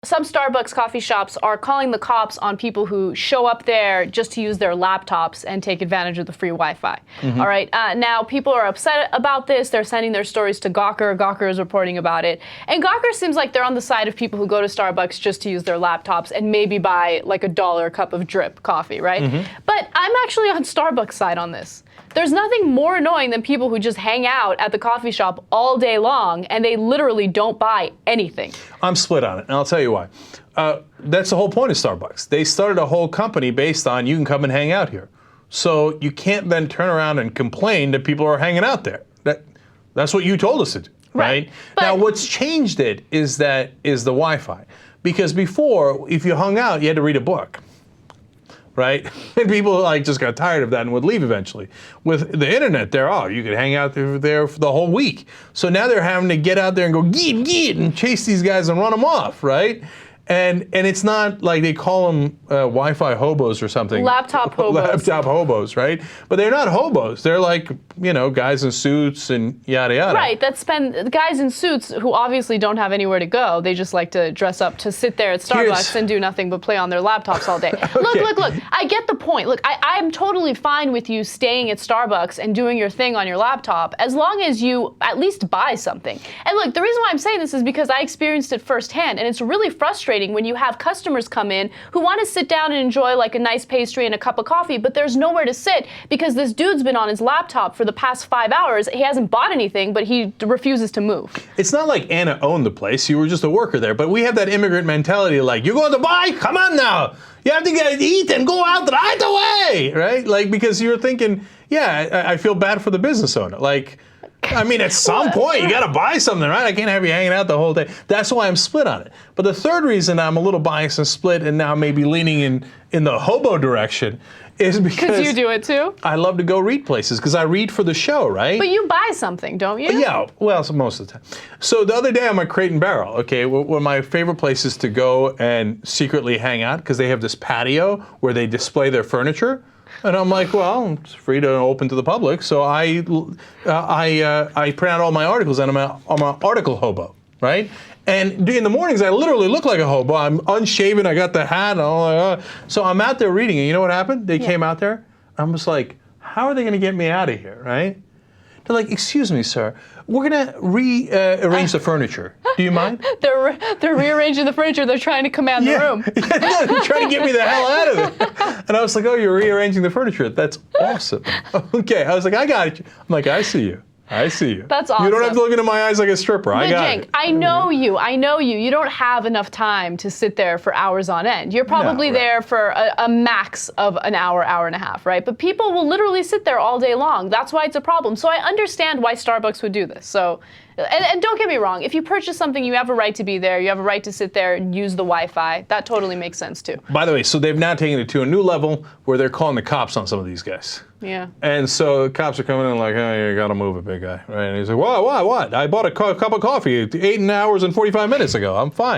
some Starbucks coffee shops are calling the cops on people who show up there just to use their laptops and take advantage of the free Wi-Fi. All right. Now, people are upset about this. They're sending their stories to Gawker. Gawker is reporting about it. And Gawker seems like they're on the side of people who go to Starbucks just to use their laptops and maybe buy like $1 cup of drip coffee, right? But I'm actually on Starbucks' side on this. There's nothing more annoying than people who just hang out at the coffee shop all day long and they literally don't buy anything. I'm split on it, and I'll tell you why. That's the whole point of Starbucks. They started a whole company based on you can come and hang out here. So you can't then turn around and complain that people are hanging out there. That's what you told us to do, right? Now what's changed it is the Wi-Fi. Because before, if you hung out, you had to read a book. Right? And people like just got tired of that and would leave eventually. With the internet you could hang out there for the whole week. So now they're having to get out there and go geet and chase these guys and run them off, right? And it's not like they call them Wi-Fi hobos or something. Laptop hobos. Laptop hobos, right? But they're not hobos. They're like, you know, guys in suits and yada yada. Right, guys in suits who obviously don't have anywhere to go. They just like to dress up to sit there at Starbucks and do nothing but play on their laptops all day. Okay. Look, I get the point. Look, I'm totally fine with you staying at Starbucks and doing your thing on your laptop as long as you at least buy something. And look, the reason why I'm saying this is because I experienced it firsthand, and it's really frustrating when you have customers come in who want to sit down and enjoy like a nice pastry and a cup of coffee, but there's nowhere to sit because this dude's been on his laptop for the past 5 hours. He hasn't bought anything, but he refuses to move. It's not like Anna owned the place. You were just a worker there. But we have that immigrant mentality like, you're going to buy? Come on now. You have to get eat and go out right away, right? Like, because you're thinking, yeah, I feel bad for the business owner. Like, I mean, at some point, you got to buy something, right? I can't have you hanging out the whole day. That's why I'm split on it. But the third reason I'm a little biased and split and now maybe leaning in the hobo direction is because you do it too? I love to go read places because I read for the show, right? But you buy something, don't you? Yeah, well, most of the time. So the other day I'm at Crate and Barrel, okay, one of my favorite places to go and secretly hang out because they have this patio where they display their furniture. And I'm like, well, it's free to open to the public, so I print out all my articles, and I'm an article hobo, right? And in the mornings, I literally look like a hobo. I'm unshaven, I got the hat, and all that. So I'm out there reading, and you know what happened? They came out there. I'm just like, how are they going to get me out of here, right? They're like, excuse me, sir, we're going to rearrange the furniture. Do you mind? They're rearranging the furniture. They're trying to command the room. Yeah, they're trying to get me the hell out of it. And I was like, oh, you're rearranging the furniture. That's awesome. Okay, I was like, I got you. I'm like, I see you. I see you. That's awesome. You don't have to look into my eyes like a stripper. I got it. I know you. I know you. You don't have enough time to sit there for hours on end. You're probably there for a max of an hour, hour and a half, right? But people will literally sit there all day long. That's why it's a problem. So I understand why Starbucks would do this. So, and don't get me wrong. If you purchase something, you have a right to be there. You have a right to sit there and use the Wi-Fi. That totally makes sense too. By the way, so they've now taken it to a new level where they're calling the cops on some of these guys. Yeah. And so the cops are coming in like, hey, you gotta move it, big guy. Right? And he's like, what? I bought a cup of coffee 8 hours and 45 minutes ago. I'm fine.